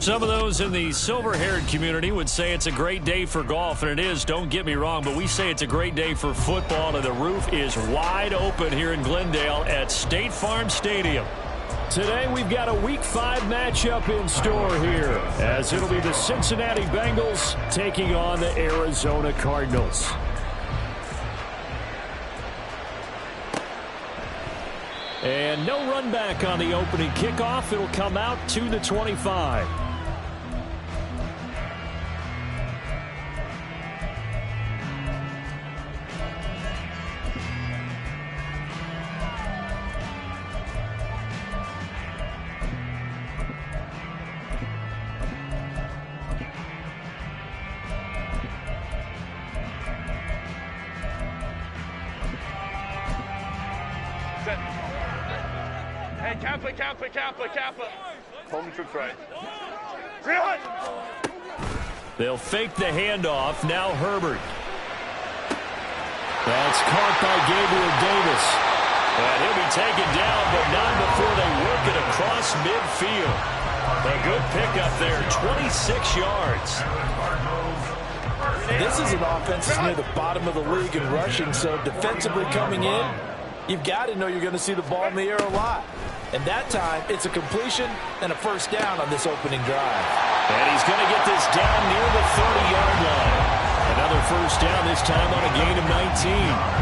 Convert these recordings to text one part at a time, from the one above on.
Some of those in the silver-haired community would say it's a great day for golf, and it is, don't get me wrong, but we say it's a great day for football, and the roof is wide open here in Glendale at State Farm Stadium. Today we've got a Week 5 matchup in store here, as it'll be the Cincinnati Bengals taking on the Arizona Cardinals. And no run back on the opening kickoff. It'll come out to the 25. Hey, Kappa. Hold me trips right. They'll fake the handoff. Now Herbert. That's caught by Gabriel Davis. And he'll be taken down, but not before they work it across midfield. A good pickup there, 26 yards. This is an offense that's near the bottom of the league in rushing, so defensively coming in, you've got to know you're going to see the ball in the air a lot. And that time, it's a completion and a first down on this opening drive. And he's going to get this down near the 30-yard line. Another first down, this time on a gain of 19.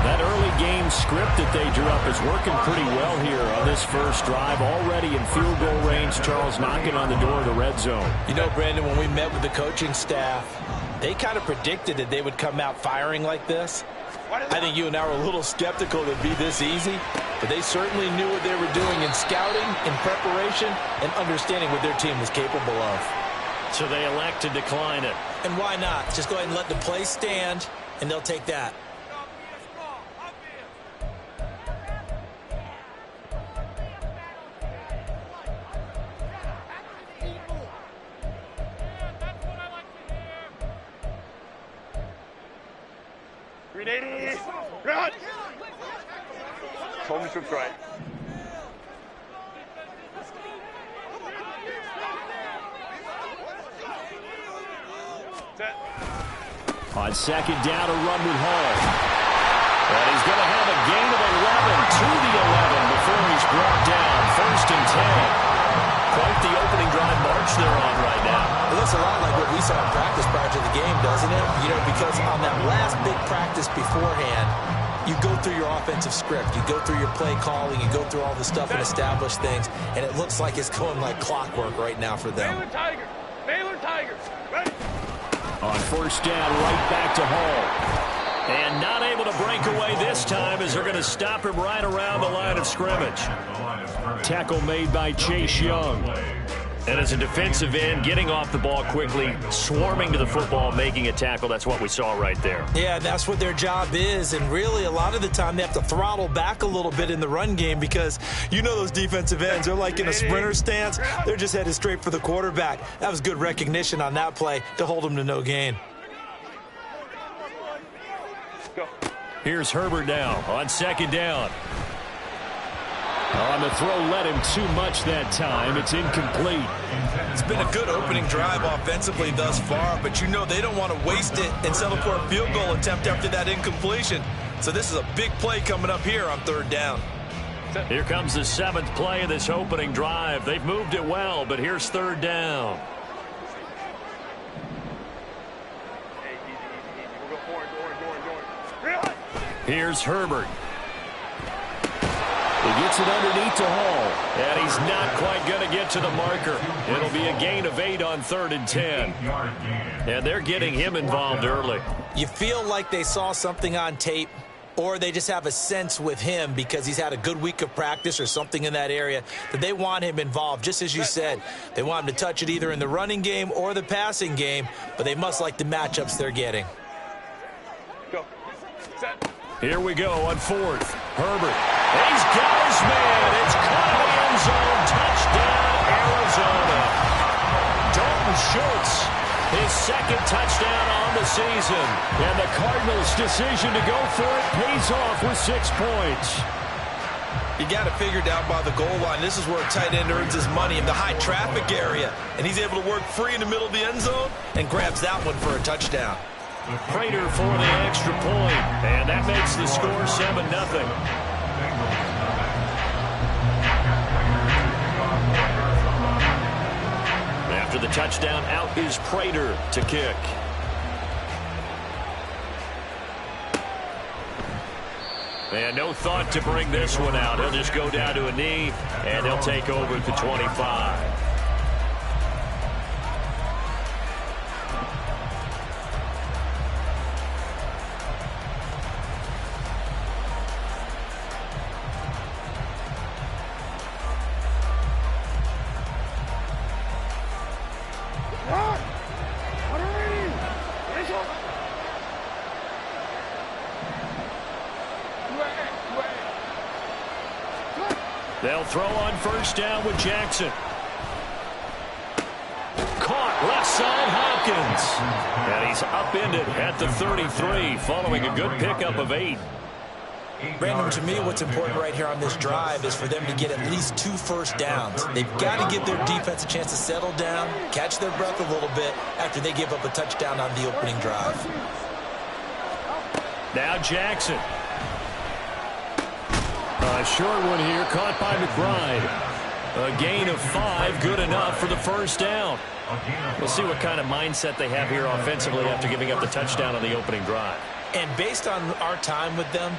That early game script that they drew up is working pretty well here on this first drive. Already in field goal range, Charles knocking on the door of the red zone. You know, Brandon, when we met with the coaching staff, they kind of predicted that they would come out firing like this. I think you and I were a little skeptical that it'd be this easy, but they certainly knew what they were doing in scouting, in preparation, and understanding what their team was capable of. So they elect to decline it. And why not? Just go ahead and let the play stand, and they'll take that. Run! Hold me trips right. On second down, a run with Hall. And he's going to have a gain of 11 to the 11 before he's brought down. First and 10. Quite the opening drive march they're on right now. It looks a lot like what we saw in practice prior to the game, doesn't it? You know, because on that last big practice beforehand, you go through your offensive script. You go through your play calling. You go through all the stuff and establish things. And it looks like it's going like clockwork right now for them. Baylor Tigers. Ready? On first down, right back to Hall. And not able to break away this time as they're going to stop him right around the line of scrimmage. Tackle made by Chase Young. And as a defensive end, getting off the ball quickly, swarming to the football, making a tackle. That's what we saw right there. Yeah, that's what their job is. And really, a lot of the time, they have to throttle back a little bit in the run game because you know those defensive ends, they're like in a sprinter stance. They're just headed straight for the quarterback. That was good recognition on that play to hold them to no gain. Here's Herbert now on second down. On the throw, led him too much that time. It's incomplete. It's been a good opening drive offensively thus far, but you know they don't want to waste it and settle for a field goal attempt after that incompletion. So this is a big play coming up here on third down. Here comes the 7th play of this opening drive. They've moved it well, but here's third down. Here's Herbert. He gets it underneath to Hall, and he's not quite going to get to the marker. It'll be a gain of 8 on third and 10. And they're getting him involved early. You feel like they saw something on tape, or they just have a sense with him because he's had a good week of practice or something in that area that they want him involved. Just as you said, they want him to touch it either in the running game or the passing game, but they must like the matchups they're getting. Go. Set. Here we go on fourth. Herbert. He's got his man. It's caught in the end zone. Touchdown, Arizona. Dalton Schultz, his second touchdown on the season. And the Cardinals' decision to go for it pays off with 6 points. You got to figure down by the goal line. This is where a tight end earns his money, in the high traffic area. And he's able to work free in the middle of the end zone and grabs that one for a touchdown. Prater for the extra point, and that makes the score 7-0. After the touchdown, out is Prater to kick. And no thought to bring this one out. He'll just go down to a knee, and he'll take over at the 25. They'll throw on first down with Jackson. Caught left side Hopkins. And he's upended at the 33 following a good pickup of 8. Brandon, to me, what's important right here on this drive is for them to get at least 2 first downs. They've got to give their defense a chance to settle down, catch their breath a little bit after they give up a touchdown on the opening drive. Now Jackson. A short one here, caught by McBride. A gain of 5, good enough for the first down. We'll see what kind of mindset they have here offensively after giving up the touchdown on the opening drive. And based on our time with them,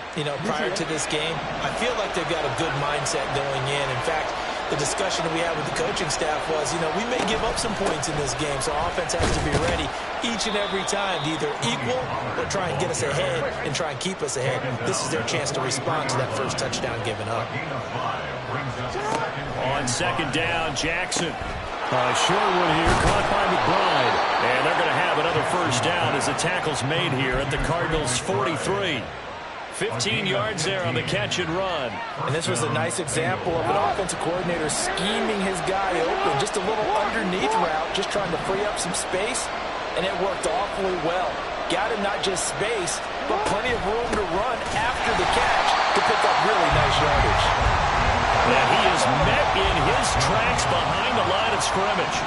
prior to this game, I feel like they've got a good mindset going in. In fact, the discussion that we had with the coaching staff was, we may give up some points in this game, so offense has to be ready each and every time to either equal or try and get us ahead and try and keep us ahead. This is their chance to respond to that first touchdown given up. On second down, Jackson. A short one here, caught by McBride. And they're going to have another first down as the tackle's made here at the Cardinals' 43. 15 yards there on the catch and run. And this was a nice example of an offensive coordinator scheming his guy open. Just a little underneath route, just trying to free up some space. And it worked awfully well. Got him not just space, but plenty of room to run after the catch to pick up really nice yardage. And he is met in his tracks behind the line of scrimmage.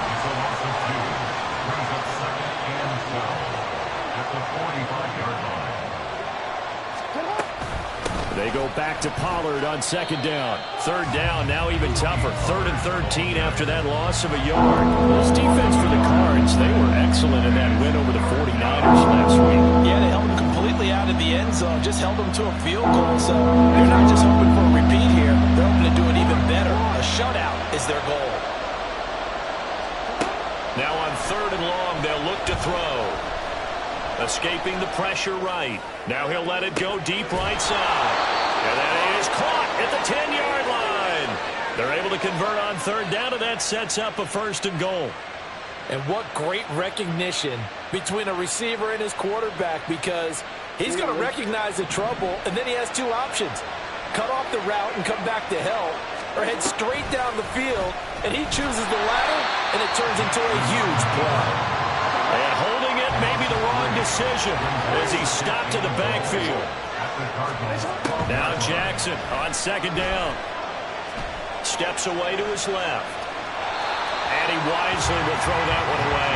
They go back to Pollard on second down. Third down, now even tougher. 3rd and 13 after that loss of a yard. This defense for the Cards, they were excellent in that win over the 49ers last week. Yeah, they held them completely out of the end zone, just held them to a field goal. So they're not just hoping for a repeat here. They're hoping to do it even better. A shutout is their goal. Now on 3rd and long, they'll look to throw. Escaping the pressure right. Now he'll let it go deep right side. And that is caught at the 10-yard line. They're able to convert on 3rd down, and that sets up a 1st and goal. And what great recognition between a receiver and his quarterback, because he's going to recognize the trouble, and then he has 2 options. Cut off the route and come back to help, or head straight down the field, and he chooses the latter, and it turns into a huge play. And holding it may be the wrong decision as he stopped in the backfield. Now Jackson on 2nd down. Steps away to his left. And he wisely will throw that one away.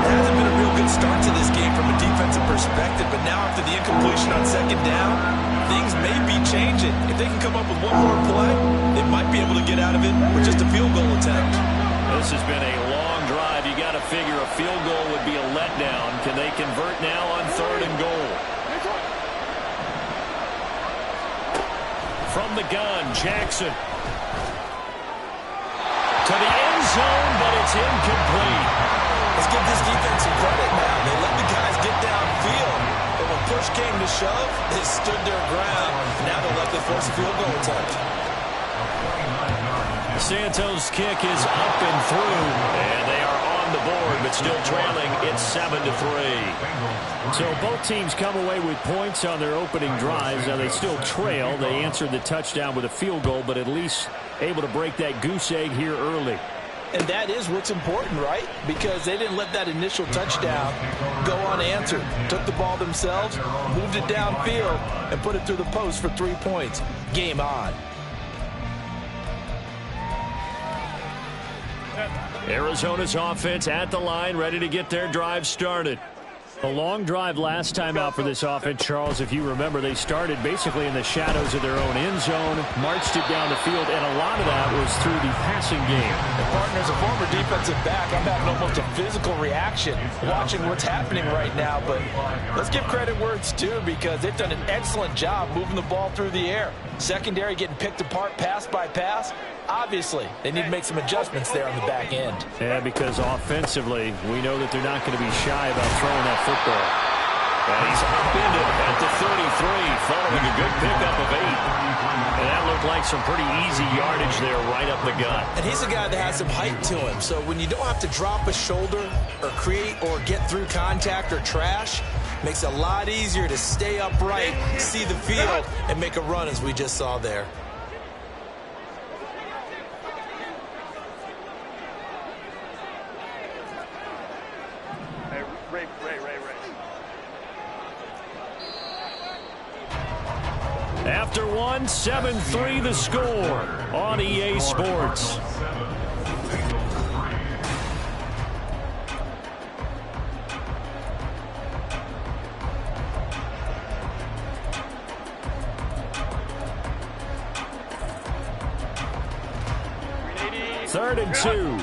It hasn't been a real good start to this game from a defensive perspective, but now after the incompletion on 2nd down, things may be changing. If they can come up with one more play, they might be able to get out of it with just a field goal attempt. This has been a long drive. You got to figure a field goal would be a letdown. Can they convert now on 3rd and goal? From the gun, Jackson. To the end zone, but it's incomplete. Let's give this defense some credit now. They let the guys get downfield, but when push came to shove, they stood their ground. Now they'll likely force a field goal attempt. Santos' kick is up and through, and they are on the board, but still trailing. It's 7-3. So both teams come away with points on their opening drives. Now they still trail. They answered the touchdown with a field goal, but at least able to break that goose egg here early. And that is what's important, right? Because they didn't let that initial touchdown go unanswered. Took the ball themselves, moved it downfield, and put it through the post for 3 points. Game on. Arizona's offense at the line, ready to get their drive started. A long drive last time out for this offense, Charles. If you remember, they started basically in the shadows of their own end zone, marched it down the field, and a lot of that was through the passing game. And partner, as a former defensive back, I'm having almost a physical reaction watching what's happening right now. But let's give credit where it's due, because they've done an excellent job moving the ball through the air. Secondary getting picked apart pass by pass. Obviously, they need to make some adjustments there on the back end. Yeah, because offensively, we know that they're not going to be shy about throwing that football. And he's upended at the 33, following a good pickup of 8. And that looked like some pretty easy yardage there right up the gut. And he's a guy that has some height to him, so when you don't have to drop a shoulder or create or get through contact or trash, makes it a lot easier to stay upright, see the field, and make a run as we just saw there. After one, 7-3 the score on EA Sports. Third and 2.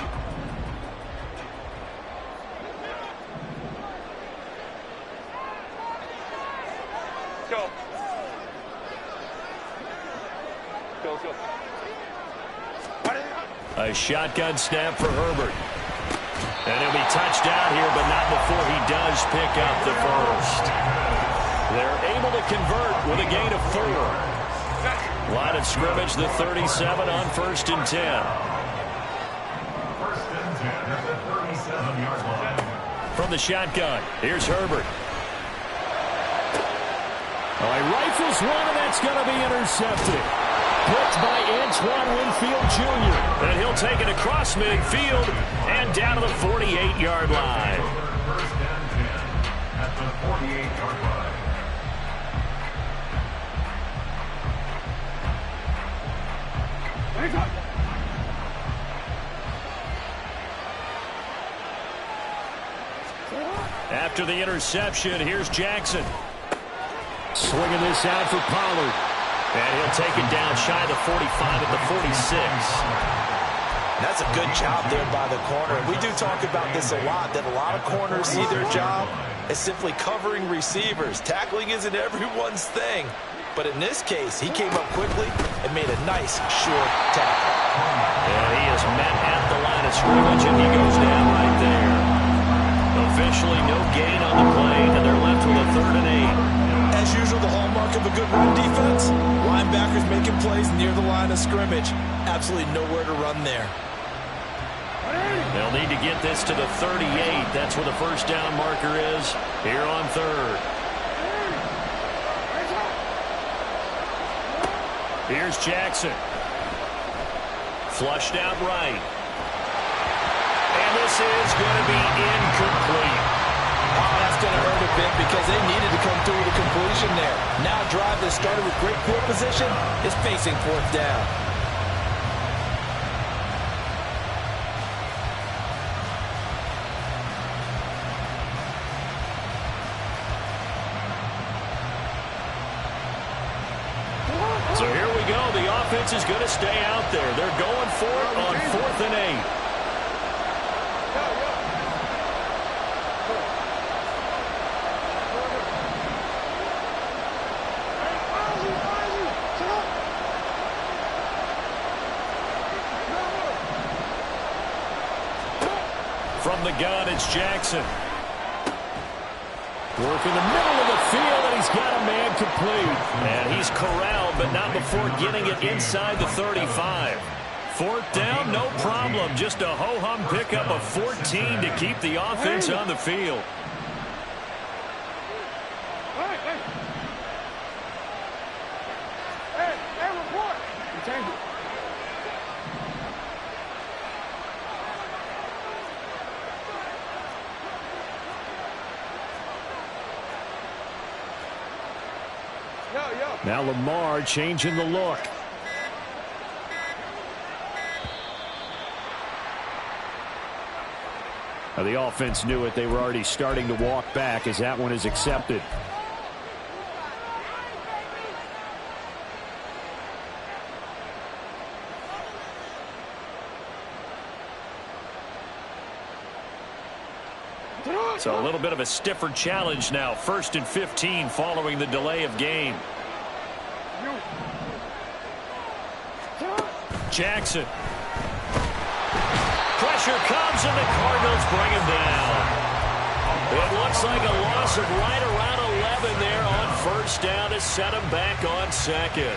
A shotgun snap for Herbert. And he'll be touched out here, but not before he does pick up the first. They're able to convert with a gain of 4. Line of scrimmage, the 37 on 1st and 10. From the shotgun, here's Herbert. Oh, he rifles one, and that's going to be intercepted. Picked by Antoine Winfield Jr. And he'll take it across midfield and down to the 48-yard line. First and 10 at the 48-yard line. After the interception, here's Jackson. Swinging this out for Pollard. And he'll take it down shy of the 45 at the 46. That's a good job there by the corner. We do talk about this a lot, that a lot of corners see their job as simply covering receivers. Tackling isn't everyone's thing. But in this case, he came up quickly and made a nice, short tackle. And he is met at the line of scrimmage, and he goes down right there. Officially no gain on the play, and they're left with a 3rd and 8. As usual, the hallmark of a good run defense, linebackers making plays near the line of scrimmage. Absolutely nowhere to run there. They'll need to get this to the 38. That's where the first down marker is here on 3rd. Here's Jackson. Flushed out right. And this is going to be incomplete. Oh, that's going to hurt a bit because they needed to come through the completion there. Now a drive that started with great field position is facing 4th down. So here we go. The offense is going to stay out there. They're going for it on 4th and 8. From the gun, it's Jackson. Work in the middle of the field, and he's got a man complete. And he's corralled, but not before getting it inside the 35. 4th down, no problem. Just a ho-hum pickup of 14 to keep the offense on the field. Now Lamar changing the look. The offense knew it. They were already starting to walk back as that one is accepted. So a little bit of a stiffer challenge now. 1st and 15 following the delay of game. Jackson. Pressure comes and the Cardinals bring him down. It looks like a loss of right around 11 there on 1st down to set him back on 2nd.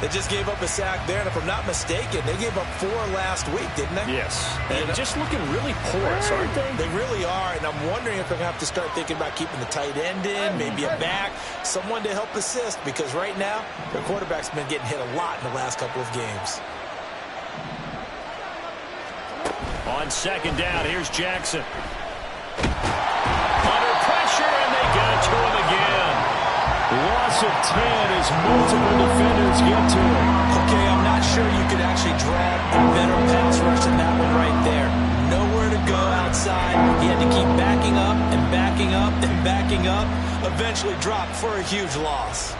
They just gave up a sack there, and if I'm not mistaken, they gave up 4 last week, didn't they? Yes. And just looking really porous, aren't they? They really are, and I'm wondering if they're going to have to start thinking about keeping the tight end in, maybe a back, someone to help assist, because right now, their quarterback's been getting hit a lot in the last couple of games. On 2nd down, here's Jackson. Under pressure, and they get it to him again. Loss of 10 as multiple defenders get to him. Okay, I'm not sure you could actually draw a better pass rush than that one right there. Nowhere to go outside. He had to keep backing up and backing up and backing up. Eventually dropped for a huge loss.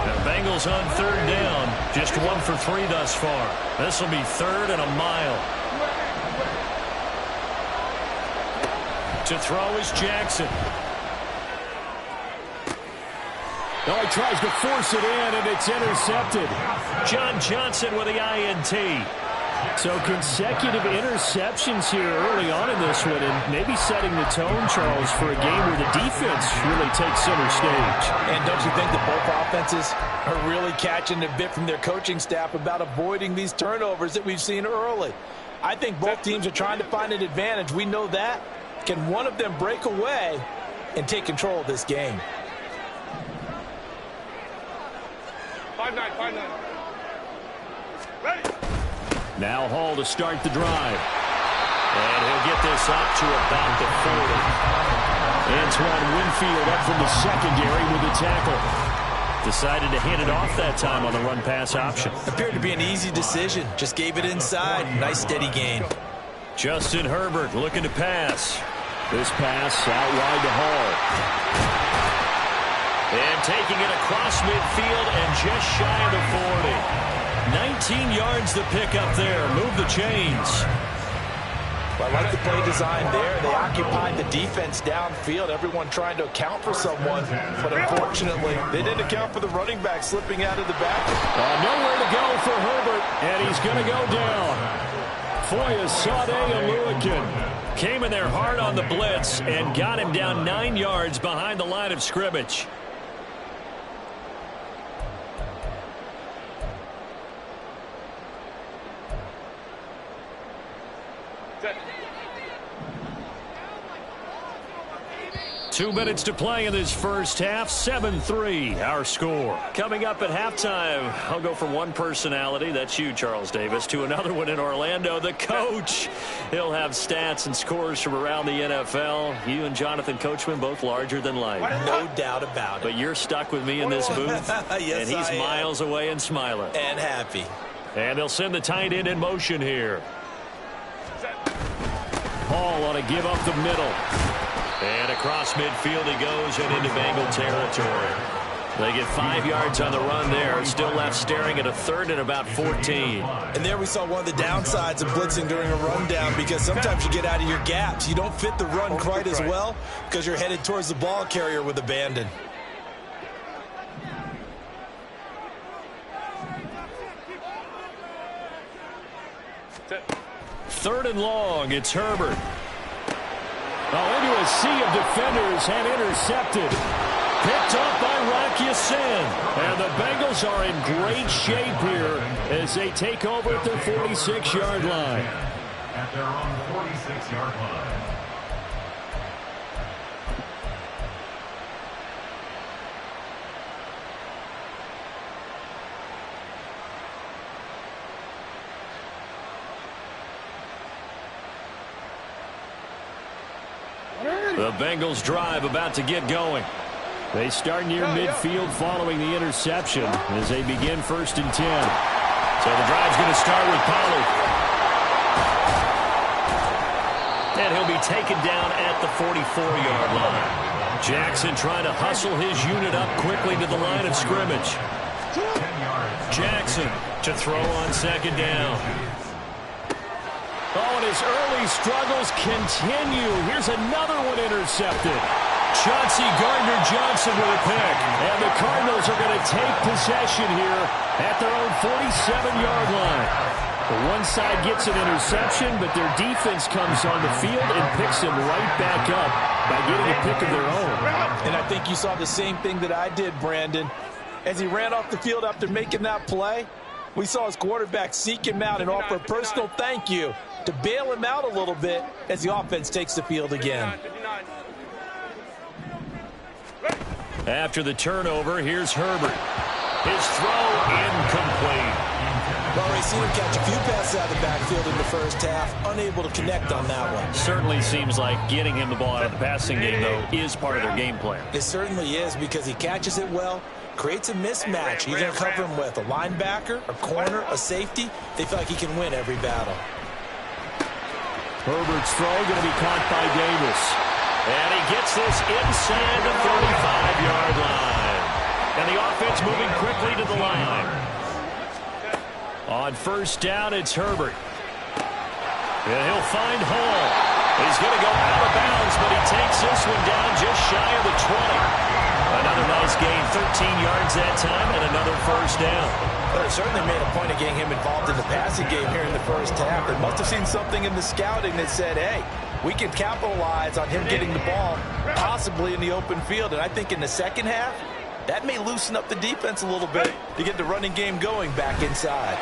The Bengals on 3rd down. Just 1 for 3 thus far. This will be 3rd and a mile. To throw is Jackson. Oh, he tries to force it in, and it's intercepted. John Johnson with the INT. So consecutive interceptions here early on in this one, and maybe setting the tone, Charles, for a game where the defense really takes center stage. And don't you think that both offenses are really catching a bit from their coaching staff about avoiding these turnovers that we've seen early? I think both teams are trying to find an advantage. We know that. Can one of them break away and take control of this game? 5-9, 5-9. Ready. Now Hall to start the drive. And he'll get this up to about the 40. Antoine Winfield up from the secondary with the tackle. Decided to hand it off that time on the run-pass option. Appeared to be an easy decision. Just gave it inside. Nice steady gain. Justin Herbert looking to pass. This pass out wide to Hall. And taking it across midfield and just shy of the 40. 19 yards to pick up there. Move the chains. Well, I like the play design there. They occupied the defense downfield. Everyone trying to account for someone. But unfortunately, they didn't account for the running back slipping out of the back. Nowhere to go for Herbert. And he's going to go down. Foya Sade-Aluakin came in there hard on the blitz and got him down 9 yards behind the line of scrimmage. Set. 2 minutes to play in this first half. 7-3 our score. Coming up at halftime, I'll go from one personality, that's you, Charles Davis, to another one in Orlando, the coach. He'll have stats and scores from around the NFL. You and Jonathan Coachman both larger than life. No doubt about it. But you're stuck with me in this booth. Yes, and he's I am. miles away and smiling. And happy. And they'll send the tight end in motion here. Hall on a give up the middle. And across midfield he goes and into Bengal territory. They get 5 yards on the run there. Still left staring at a 3rd and about 14. And there we saw one of the downsides of blitzing during a rundown, because sometimes you get out of your gaps. You don't fit the run quite as well because you're headed towards the ball carrier with abandon. Set. 3rd and long. It's Herbert. Into a sea of defenders and intercepted. Picked up by Rock Ya-Sin. And the Bengals are in great shape here as they take over at their 46-yard line. At their own 46-yard line. The Bengals drive about to get going. They start near midfield following the interception as they begin 1st and 10. So the drive's going to start with Pollard. be taken down at the 44-yard line. Jackson trying to hustle his unit up quickly to the line of scrimmage. Jackson to throw on second down. Oh, and his early struggles continue. Here's another one intercepted. Chauncey Gardner-Johnson with a pick. And the Cardinals are going to take possession here at their own 47-yard line. One side gets an interception, but their defense comes on the field and picks him right back up by getting a pick of their own. And I think you saw the same thing that I did, Brandon. As he ran off the field after making that play, we saw his quarterback seek him out and offer a personal thank you to bail him out a little bit as the offense takes the field again. After the turnover, here's Herbert. His throw incomplete. Well, we've seen him catch a few passes out of the backfield in the first half, unable to connect on that one. Certainly seems like getting him the ball out of the passing game, though, is part of their game plan. It certainly is, because he catches it well, creates a mismatch. You're going to cover him with a linebacker, a corner, a safety. They feel like he can win every battle. Herbert's throw going to be caught by Davis. And he gets this inside the 35-yard line. And the offense moving quickly to the line. On first down, it's Herbert. And he'll find Hall. He's going to go out of bounds, but he takes this one down just shy of the 20. Another nice gain, 13 yards that time, and another first down. Well, they certainly made a point of getting him involved in the passing game here in the first half. They must have seen something in the scouting that said, hey, we can capitalize on him getting the ball, possibly in the open field. And I think in the second half, that may loosen up the defense a little bit to get the running game going back inside.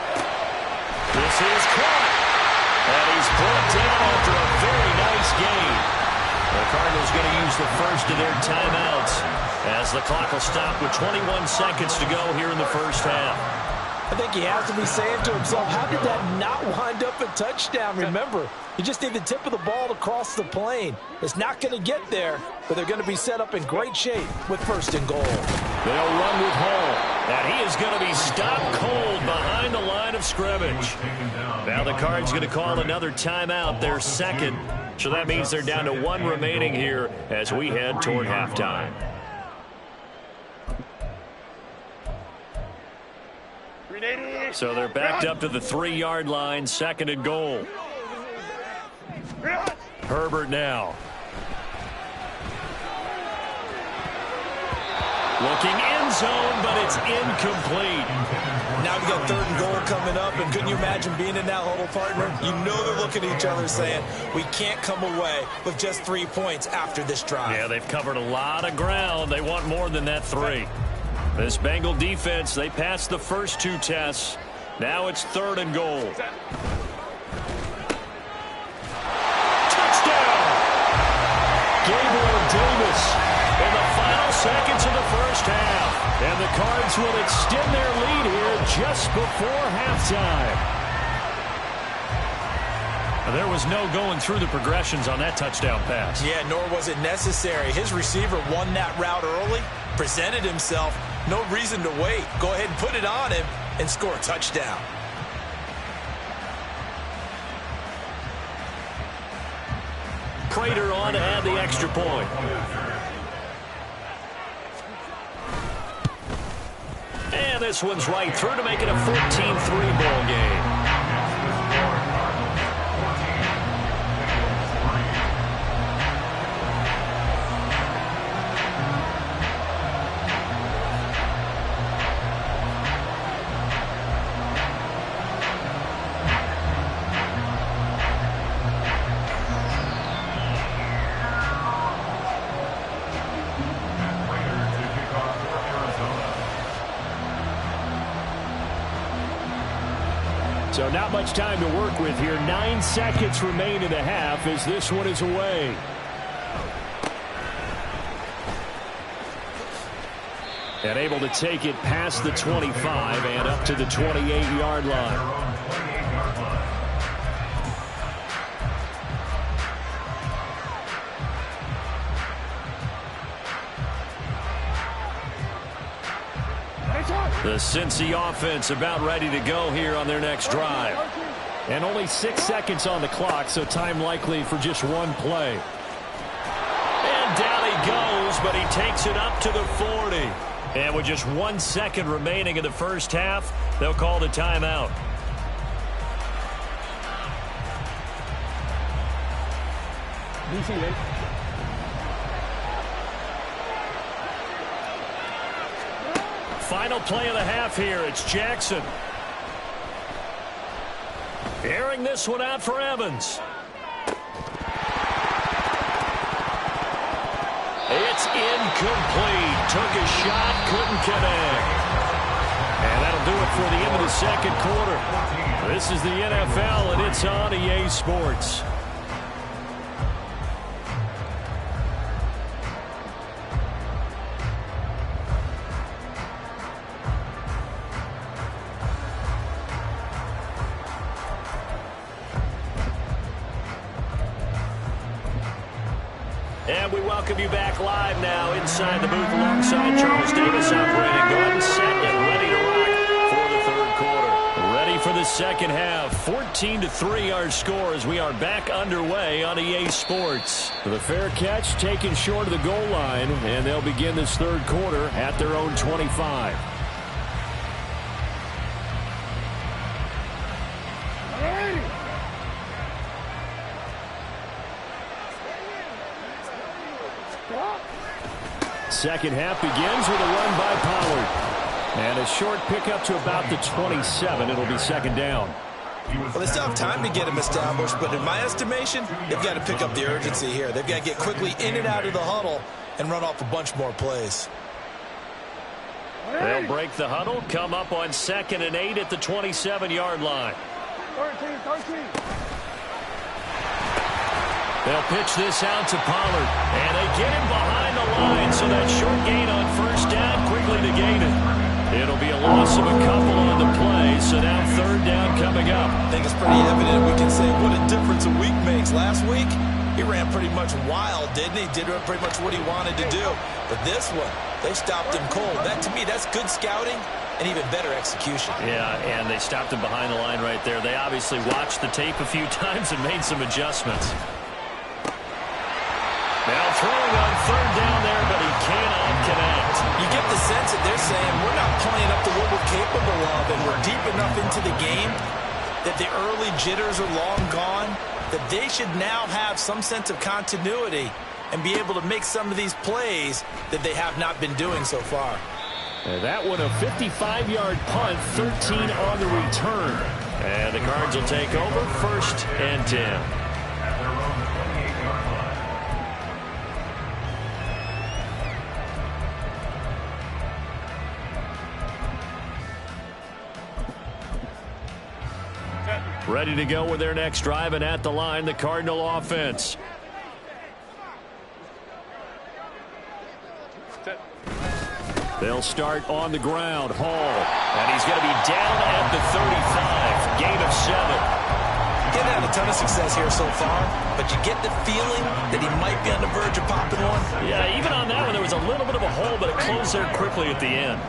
This is caught. And he's brought down after a very nice gain. The Cardinals going to use the first of their timeouts as the clock will stop with 21 seconds to go here in the first half. I think he has to be saying to himself, how did that not wind up a touchdown? Remember, you just need the tip of the ball to cross the plane. It's not going to get there, but they're going to be set up in great shape with first and goal. They'll run with Hall, and he is going to be stopped cold behind the line of scrimmage. Now the Cards going to call another timeout, their second, so that means they're down to one remaining here as we head toward halftime. So they're backed up to the 3-yard line, second and goal. Herbert now. Looking end zone, but it's incomplete. Now we got third and goal coming up, and couldn't you imagine being in that huddle, partner? You know they're looking at each other saying, we can't come away with just 3 points after this drive. Yeah, they've covered a lot of ground. They want more than that 3. This Bengal defense, they passed the first 2 tests. Now it's third and goal. Touchdown! Gabriel Davis in the final seconds of the first half. And the Cards will extend their lead here just before halftime. There was no going through the progressions on that touchdown pass. Yeah, nor was it necessary. His receiver won that route early, presented himself. No reason to wait. Go ahead and put it on him and score a touchdown. Prater on to add the extra point. And this one's right through to make it a 14-3 ball game. So not much time to work with here. 9 seconds remain in the half as this one is away. And able to take it past the 25 and up to the 28-yard line. The Cincy offense about ready to go here on their next drive. And only 6 seconds on the clock, so time likely for just one play. And down he goes, but he takes it up to the 40. And with just 1 second remaining in the first half, they'll call the timeout. Final play of the half here. It's Jackson. Airing this one out for Evans. It's incomplete. Took a shot, couldn't connect. And that'll do it for the end of the second quarter. This is the NFL, and it's on EA Sports. And we welcome you back live now inside the booth alongside Charles Davis. I'm Brandon Gordon, set and ready to rock for the third quarter. Ready for the second half. 14-3 our score as we are back underway on EA Sports. The fair catch taken short of the goal line, and they'll begin this third quarter at their own 25. Second half begins with a run by Pollard. And a short pickup to about the 27. It'll be second down. Well, they still have time to get him established, but in my estimation, they've got to pick up the urgency here. They've got to get quickly in and out of the huddle and run off a bunch more plays. They'll break the huddle, come up on 2nd and 8 at the 27-yard line. 13. They'll pitch this out to Pollard, and they get him behind the line, so that short gain on first down quickly negated. It'll be a loss of a couple on the play, so now third down coming up. I think it's pretty evident. We can say what a difference a week makes. Last week, he ran pretty much wild, didn't he? Did pretty much what he wanted to do. But this one, they stopped him cold. That, to me, that's good scouting and even better execution. Yeah, and they stopped him behind the line right there. They obviously watched the tape a few times and made some adjustments. Now throwing on third down there, but he cannot connect. You get the sense that they're saying we're not playing up to what we're capable of, and we're deep enough into the game that the early jitters are long gone, that they should now have some sense of continuity and be able to make some of these plays that they have not been doing so far. And that one a 55-yard punt, 13 on the return. And the Cards will take over 1st and 10. Ready to go with their next drive, and at the line, the Cardinal offense. They'll start on the ground. Hall. And he's going to be down at the 35. Gain of 7. Getting had a ton of success here so far, but you get the feeling that he might be on the verge of popping one. Yeah, even on that one, there was a little bit of a hole, but it closed there quickly at the end.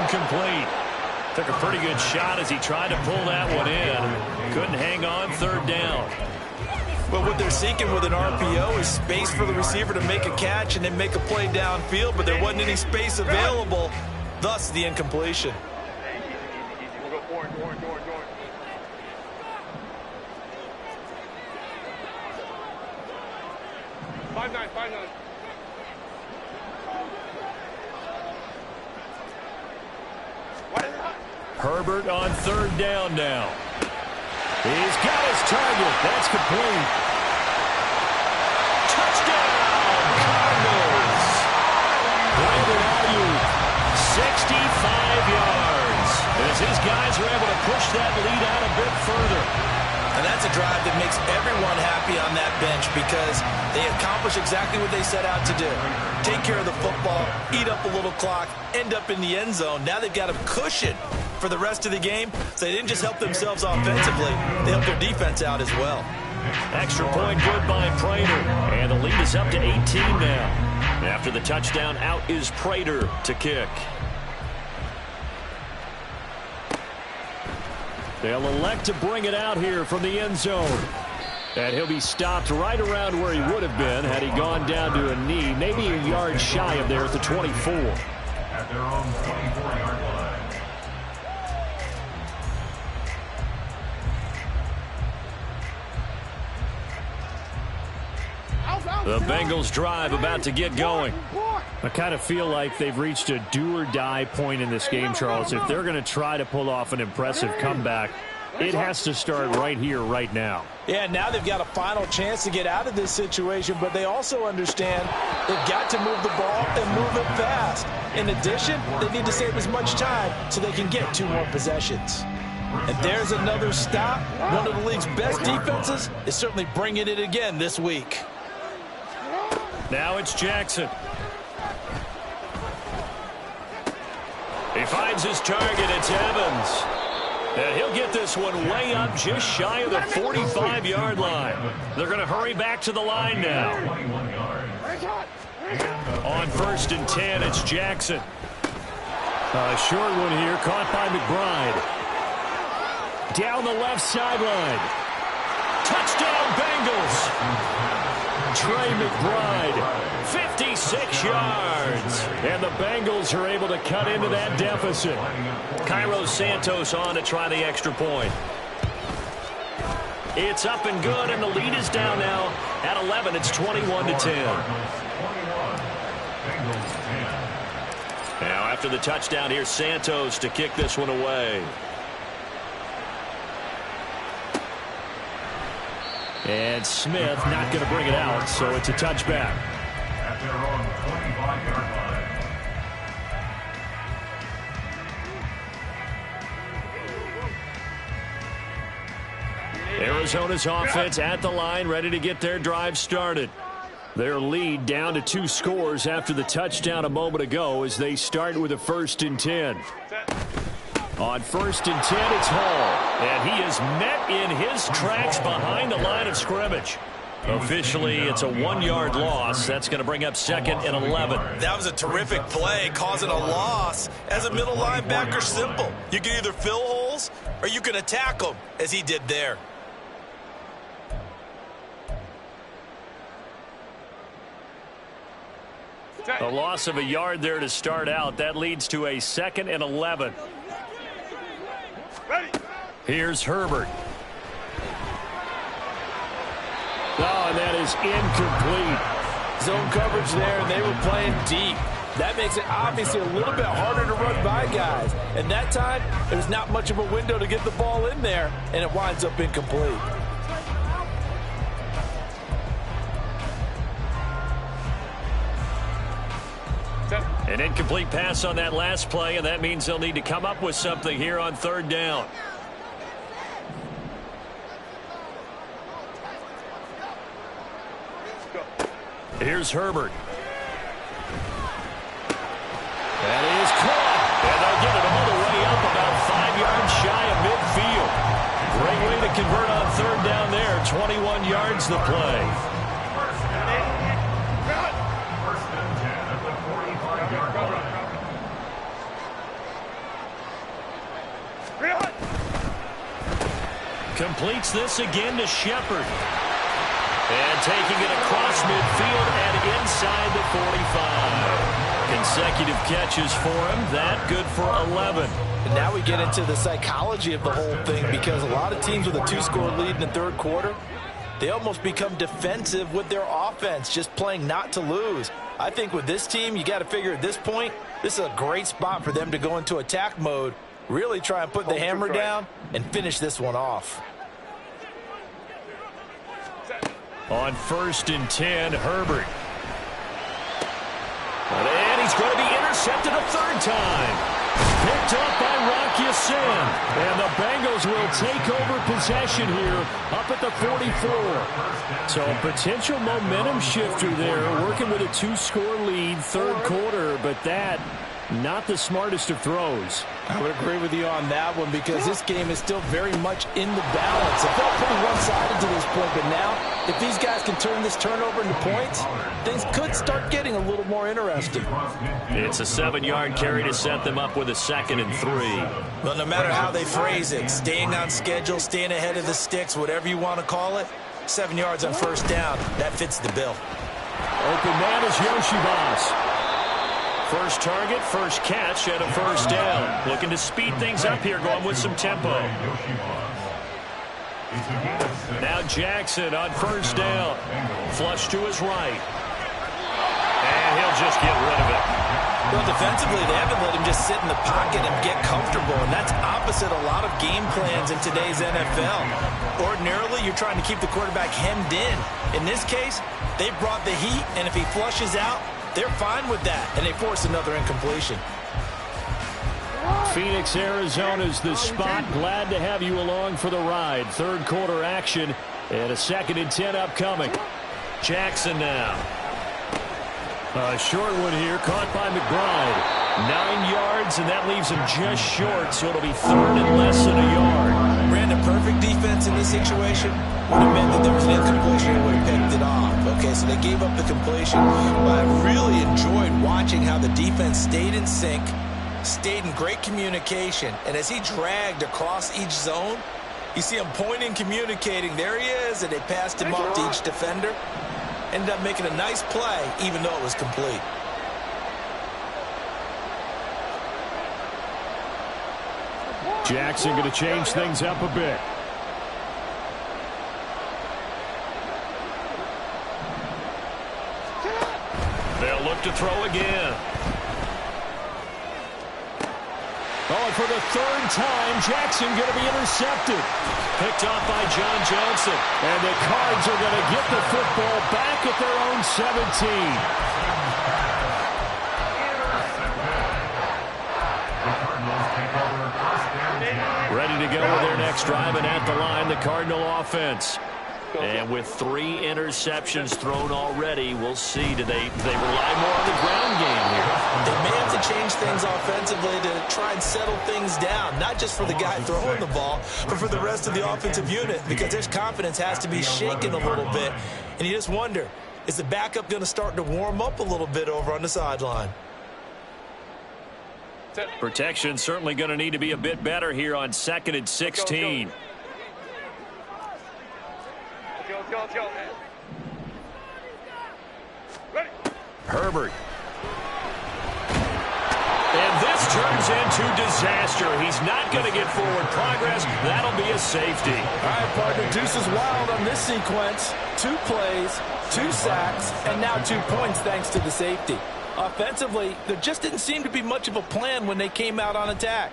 Complete. Took a pretty good shot as he tried to pull that one in. Couldn't hang on, third down. But what they're seeking with an RPO is space for the receiver to make a catch and then make a play downfield, but there wasn't any space available, thus the incompletion. We'll go orange. 5-9. Herbert on third down now. He's got his target. That's complete. Touchdown, Cardinals. Brandon Ayuk, 65 yards. As his guys are able to push that lead out a bit further. And that's a drive that makes everyone happy on that bench because they accomplish exactly what they set out to do. Take care of the football, eat up a little clock, end up in the end zone. Now they've got a cushion for the rest of the game. So they didn't just help themselves offensively, they helped their defense out as well. Extra point good by Prater. And the lead is up to 18 now. After the touchdown, out is Prater to kick. They'll elect to bring it out here from the end zone. And he'll be stopped right around where he would have been had he gone down to a knee, maybe a yard shy of there at the 24. At their own 24-yard line. The Bengals drive about to get going. I kind of feel like they've reached a do-or-die point in this game, Charles. If they're going to try to pull off an impressive comeback, it has to start right here, right now. Yeah, now they've got a final chance to get out of this situation, but they also understand they've got to move the ball and move it fast. In addition, they need to save as much time so they can get 2 more possessions. And there's another stop. One of the league's best defenses is certainly bringing it again this week. Now it's Jackson. He finds his target. It's Evans. And he'll get this one way up just shy of the 45-yard line. They're going to hurry back to the line now. On 1st and 10, it's Jackson. A short one here, caught by McBride. Down the left sideline. Touchdown, Bengals. Trey McBride, 56 yards. And the Bengals are able to cut into that deficit. Cairo Santos on to try the extra point. It's up and good, and the lead is down now at 11. It's 21-10. Now after the touchdown, here's Santos to kick this one away. And Smith not going to bring it out, so it's a touchback. At their own 25-yard line. Arizona's offense at the line, ready to get their drive started. Their lead down to 2 scores after the touchdown a moment ago as they start with a 1st and 10. On 1st and 10, it's Hall. And he is met in his tracks behind the line of scrimmage. Officially, it's a 1-yard loss. That's going to bring up 2nd and 11. That was a terrific play, causing a loss. As a middle linebacker, simple. You can either fill holes or you can attack them, as he did there. A loss of a yard there to start out. That leads to a 2nd and 11. Here's Herbert. Oh, and that is incomplete. Zone coverage there, and they were playing deep. That makes it obviously a little bit harder to run by guys. And that time, there's not much of a window to get the ball in there, and it winds up incomplete. An incomplete pass on that last play, and that means they'll need to come up with something here on 3rd down. Here's Herbert. That is caught. And they'll get it all the way up about 5 yards shy of midfield. Great way to convert on 3rd down there. 21 yards the play. First and 10 at the 45-yard line. Completes this again to Shepard. And taking it across midfield and inside the 45. Consecutive catches for him. That good for 11. And now we get into the psychology of the whole thing, because a lot of teams with a 2-score lead in the 3rd quarter, they almost become defensive with their offense, just playing not to lose. I think with this team, you got to figure at this point, this is a great spot for them to go into attack mode, really try and put the hammer down and finish this one off. On 1st and 10, Herbert. And he's going to be intercepted a 3rd time. Picked up by Rock Ya-Sin. And the Bengals will take over possession here up at the 44. So a potential momentum shifter there, working with a 2-score lead, 3rd quarter. But that not the smartest of throws. I would agree with you on that one because this game is still very much in the balance. It felt pretty one-sided to this point, but now if these guys can turn this turnover into points, things could start getting a little more interesting. It's a 7-yard carry to set them up with a 2nd and 3. Well, no matter how they phrase it, staying on schedule, staying ahead of the sticks, whatever you want to call it, 7 yards on first down, that fits the bill. Open man is Yoshibas. First target, first catch, and a first down. Looking to speed things up here, going with some tempo. Now Jackson on first down. Flush to his right. And he'll just get rid of it. Well, defensively, they haven't let him just sit in the pocket and get comfortable, and that's opposite a lot of game plans in today's NFL. Ordinarily, you're trying to keep the quarterback hemmed in. In this case, they brought the heat, and if he flushes out, they're fine with that, and they force another incompletion. Phoenix, Arizona's the spot. Glad to have you along for the ride. Third quarter action and a 2nd and 10 upcoming. Jackson now. A short one here, caught by McBride. 9 yards, and that leaves him just short, so it'll be 3rd and less than a yard. Brandon, perfect defense in this situation would have meant that there was an incompletion and would have picked it off. Okay, so they gave up the completion. But I really enjoyed watching how the defense stayed in sync, stayed in great communication, and as he dragged across each zone, you see him pointing, communicating. There he is, and they passed him off to each defender. Ended up making a nice play, even though it was complete. Jackson going to change things up a bit. They'll look to throw again. Oh, and for the 3rd time, Jackson going to be intercepted. Picked off by John Johnson. And the Cards are going to get the football back at their own 17. Ready to go with their next drive, and at the line, the Cardinal offense. And with 3 interceptions thrown already, we'll see. Do they rely more on the ground game here? They may have to change things offensively to try and settle things down, not just for the guy throwing the ball, but for the rest of the offensive unit, because their confidence has to be shaken a little bit. And you just wonder, is the backup going to start to warm up a little bit over on the sideline? Protection certainly going to need to be a bit better here on 2nd and 16. Let's go. Ready. Herbert. And this turns into disaster. He's not going to get forward progress. That'll be a safety. All right, partner, deuce is wild on this sequence. 2 plays, 2 sacks, and now 2 points thanks to the safety. Offensively, there just didn't seem to be much of a plan when they came out on attack.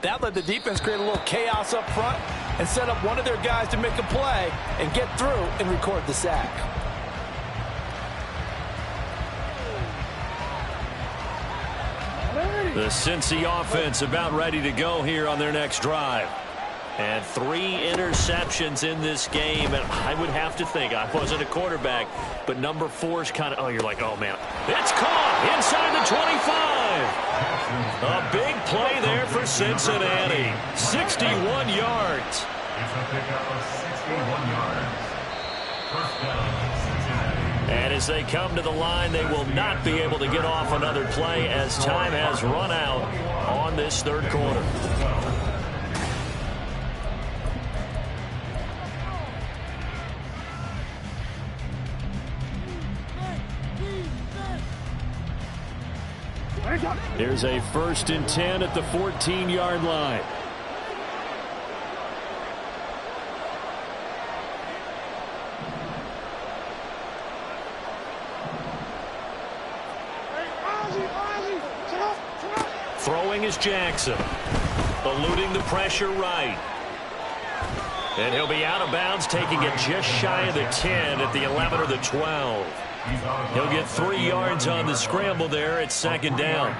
That let the defense create a little chaos up front and set up one of their guys to make a play and get through and record the sack. The Cincy offense about ready to go here on their next drive. And 3 interceptions in this game, and I would have to think, I wasn't a quarterback, but number 4 is kind of, oh, you're like, oh, man. It's caught inside the 25. A big play there for Cincinnati. 61 yards. It's a pickup of 61 yards. First down, Cincinnati. And as they come to the line, they will not be able to get off another play as time has run out on this 3rd quarter. Here's a 1st and 10 at the 14-yard line. Throwing is Jackson. Eluding the pressure right. And he'll be out of bounds, taking it just shy of the 10 at the 11 or the 12. He'll get 3 yards on the scramble there at 2nd down.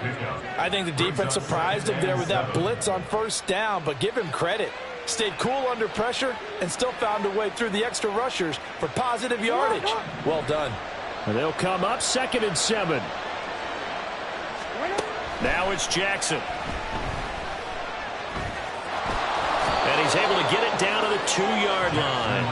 I think the defense surprised him there with that blitz on 1st down, but give him credit. Stayed cool under pressure and still found a way through the extra rushers for positive yardage. Well done. And they'll come up 2nd and 7. Now it's Jackson. And he's able to get it down to the 2-yard line.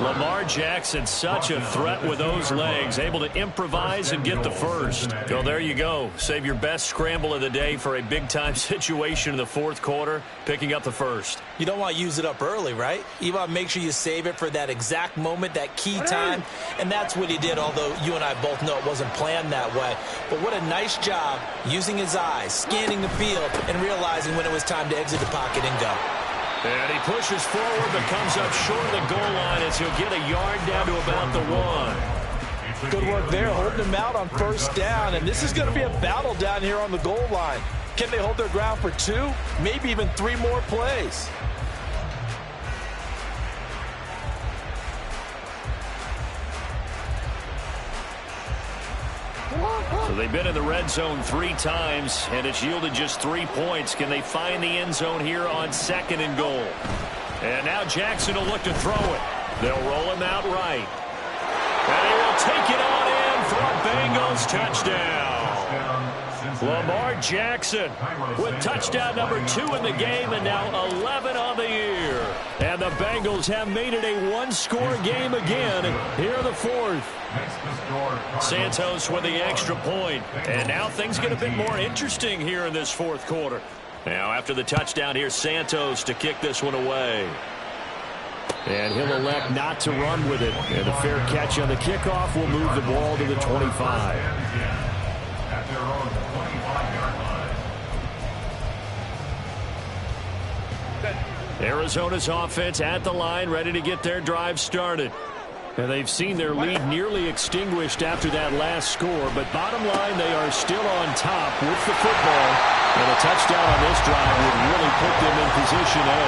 Lamar Jackson, such a threat with those legs, able to improvise and get the first. So there you go. Save your best scramble of the day for a big-time situation in the fourth quarter, picking up the first. You don't want to use it up early, right? You want to make sure you save it for that exact moment, that key time, and that's what he did, although you and I both know it wasn't planned that way. But what a nice job using his eyes, scanning the field, and realizing when it was time to exit the pocket and go. And he pushes forward but comes up short of the goal line as he'll get a yard down to about the 1. Good work there, holding him out on first down, and this is going to be a battle down here on the goal line. Can they hold their ground for 2, maybe even 3 more plays? So they've been in the red zone 3 times, and it's yielded just 3 points. Can they find the end zone here on 2nd and goal? And now Jackson will look to throw it. They'll roll him out right. And he will take it on in for a Bengals touchdown. Lamar Jackson with touchdown number 2 in the game and now 11 on the year. And the Bengals have made it a 1-score game again here in the 4th. Santos with the extra point. And now things get a bit more interesting here in this 4th quarter. Now after the touchdown, here's Santos to kick this one away. And he'll elect not to run with it. And a fair catch on the kickoff will move the ball to the 25. Arizona's offense at the line, ready to get their drive started. And they've seen their lead nearly extinguished after that last score, but bottom line, they are still on top with the football. And a touchdown on this drive would really put them in position A.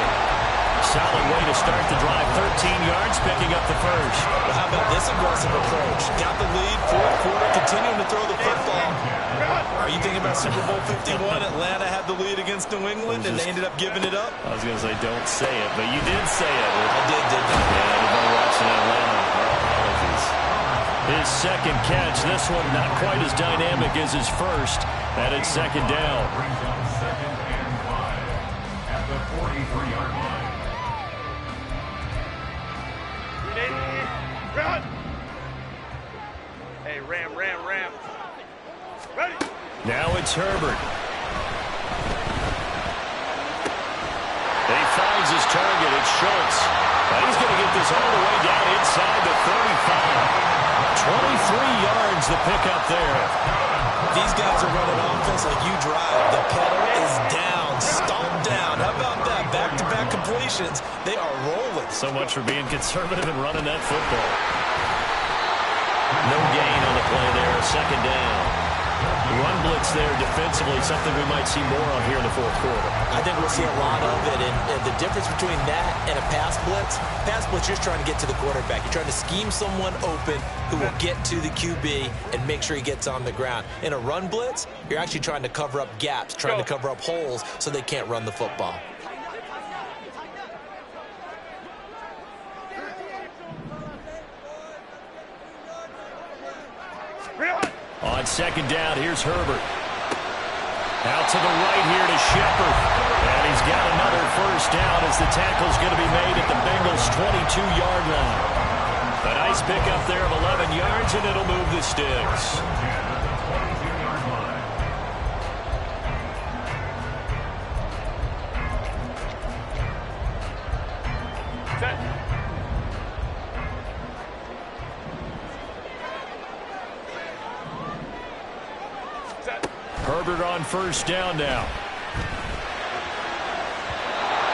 Solid way to start the drive, 13 yards, picking up the first. Well, how about this aggressive approach? Got the lead, 4th quarter, continuing to throw the football. Are you thinking about Super Bowl 51? Atlanta had the lead against New England, and they ended up giving it up? I was going to say, don't say it, but you did say it. I did, didn't I? Yeah, everybody watching Atlanta. Our apologies. His second catch, this one not quite as dynamic as his first, and it's 2nd down. Brings up 2nd and 5 at the 43-yard line. Run! Hey, ram. Ready? Now it's Herbert. He finds his target. It's Schultz. But he's going to get this all the way down inside the 35. 23 yards the pickup there. These guys are running offense like you drive. The pedal is down, stomped down. How about that? Back-to-back completions. They are rolling. So much for being conservative and running that football. No gain on the play there. 2nd down. Run blitz there defensively, something we might see more of here in the 4th quarter. I think we'll see a lot of it, and the difference between that and a pass blitz, you're trying to get to the quarterback. You're trying to scheme someone open who will get to the QB and make sure he gets on the ground. In a run blitz, you're actually trying to cover up gaps, trying to cover up holes so they can't run the football. On 2nd down, here's Herbert. Out to the right here to Shepard. And he's got another first down as the tackle's going to be made at the Bengals' 22-yard line. A nice pickup there of 11 yards, and it'll move the sticks. Herbert on first down now.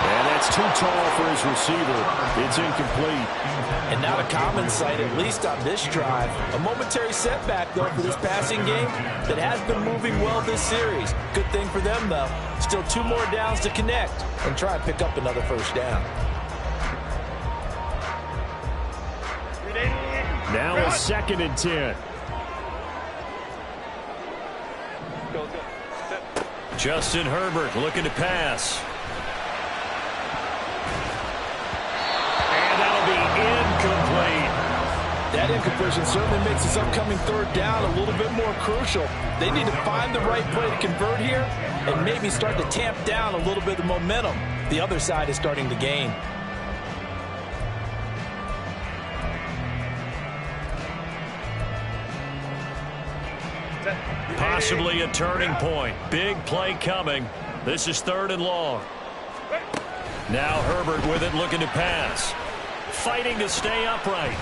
And that's too tall for his receiver. It's incomplete. And not a common sight, at least on this drive. A momentary setback, though, for this passing game that has been moving well this series. Good thing for them, though. Still 2 more downs to connect and try and pick up another first down. Now a 2nd and 10. Justin Herbert looking to pass. And that'll be incomplete. That that incompletion certainly makes this upcoming third down a little bit more crucial. They need to find the right play to convert here and maybe start to tamp down a little bit of the momentum the other side is starting to gain. Possibly a turning point. Big play coming. This is 3rd and long. Now Herbert with it, looking to pass. Fighting to stay upright.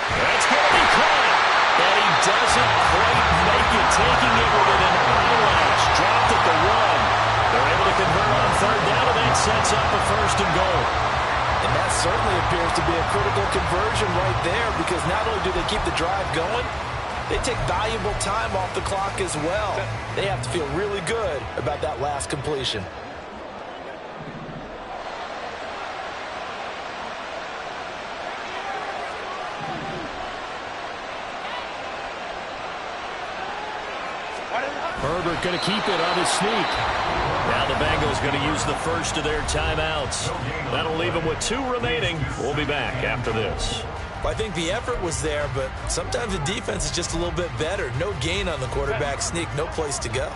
That's going to be caught. And he doesn't quite make it, taking it with an eyelash. Dropped at the 1. They're able to convert on 3rd down, and that sets up a 1st and goal. And that certainly appears to be a critical conversion right there, because not only do they keep the drive going, they take valuable time off the clock as well. They have to feel really good about that last completion. Herbert going to keep it on his sneak. Now the Bengals going to use the first of their timeouts. That'll leave them with 2 remaining. We'll be back after this. I think the effort was there, but sometimes the defense is just a little bit better. No gain on the quarterback sneak, no place to go.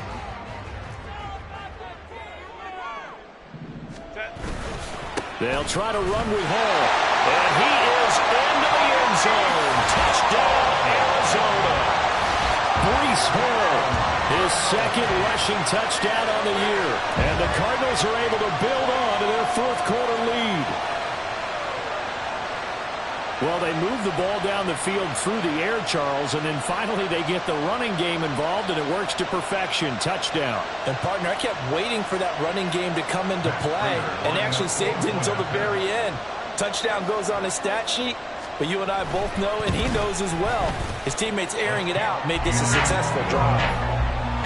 They'll try to run with Hall. And he is into the end zone. Touchdown, Arizona. Breece Hall, his 2nd rushing touchdown on the year. And the Cardinals are able to build on to their 4th quarter lead. Well, they move the ball down the field through the air, Charles, and then finally they get the running game involved, and it works to perfection. Touchdown. And, partner, I kept waiting for that running game to come into play, and actually saved it until the very end. Touchdown goes on his stat sheet, but you and I both know, and he knows as well, his teammates airing it out made this a successful drive.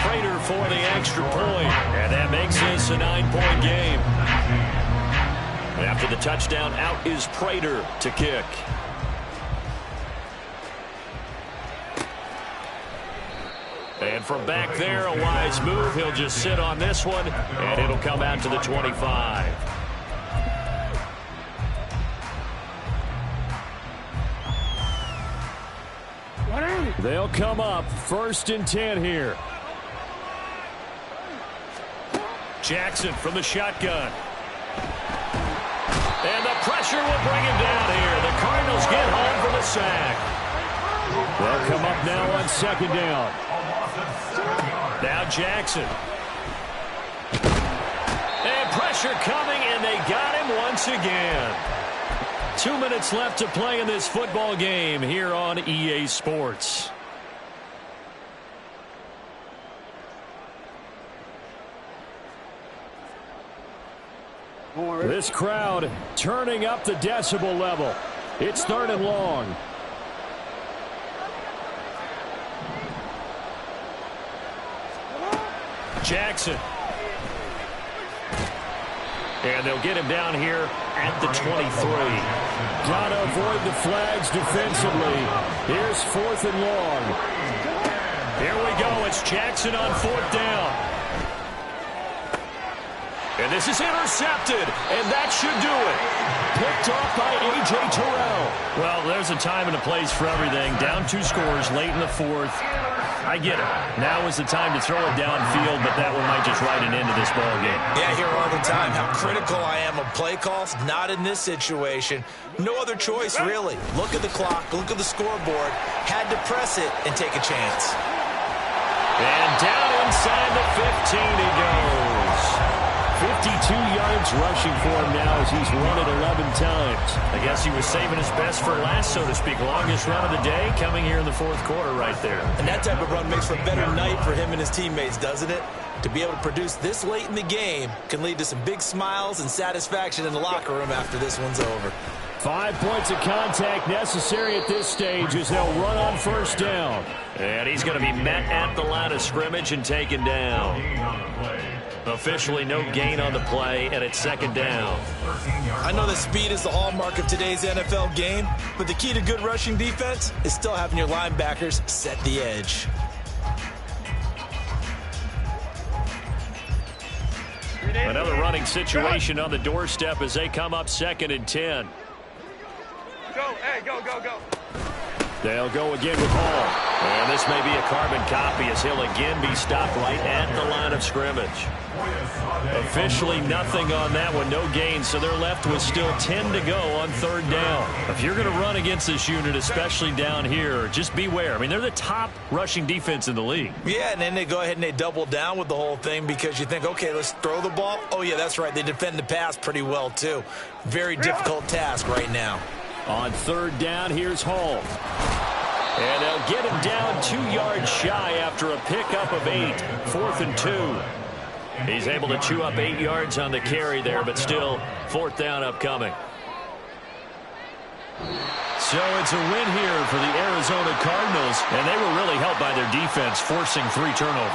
Prater for the extra point, and that makes this a 9-point game. After the touchdown, out is Prater to kick. And from back there, a wise move. He'll just sit on this one, and it'll come out to the 25. They'll come up 1st and 10 here. Jackson from the shotgun. And the pressure will bring him down here. The Cardinals get home for the sack. They'll come up now on 2nd down. Now Jackson. And pressure coming, and they got him once again. 2 minutes left to play in this football game here on EA Sports. This crowd turning up the decibel level. It's 3rd and long. Jackson. And they'll get him down here at the 23. Got to avoid the flags defensively. Here's 4th and long. Here we go. It's Jackson on 4th down. And this is intercepted, and that should do it. Picked off by A.J. Terrell. Well, there's a time and a place for everything. Down 2 scores late in the 4th. I get it. Now is the time to throw it downfield, but that one might just write an end to this ball game. Yeah, I hear all the time how critical I am of play calls. Not in this situation. No other choice, really. Look at the clock. Look at the scoreboard. Had to press it and take a chance. And down inside the 15 he goes. 52 yards rushing for him now as he's run it 11 times. I guess he was saving his best for last, so to speak. Longest run of the day coming here in the 4th quarter right there. And that type of run makes for a better night for him and his teammates, doesn't it? To be able to produce this late in the game can lead to some big smiles and satisfaction in the locker room after this one's over. 5 points of contact necessary at this stage as they'll run on 1st down. And he's going to be met at the line of scrimmage and taken down. Officially no gain on the play, and it's 2nd down. I know that speed is the hallmark of today's NFL game, but the key to good rushing defense is still having your linebackers set the edge. Another running situation on the doorstep as they come up 2nd and 10. Hey, go, go, go. They'll go again with Hall. And this may be a carbon copy as he'll again be stopped right at the line of scrimmage. Officially nothing on that one, no gain, so they're left with still 10 to go on third down. If you're going to run against this unit, especially down here, just beware. I mean, they're the top rushing defense in the league. Yeah, and then they go ahead and they double down with the whole thing because you think, okay, let's throw the ball. Oh, yeah, that's right. They defend the pass pretty well, too. Very difficult task right now. On third down, here's Hall. And they'll get him down 2 yards shy after a pickup of 8. 4th and 2. He's able to chew up 8 yards on the carry there, but still 4th down upcoming. So it's a win here for the Arizona Cardinals, and they were really helped by their defense forcing 3 turnovers.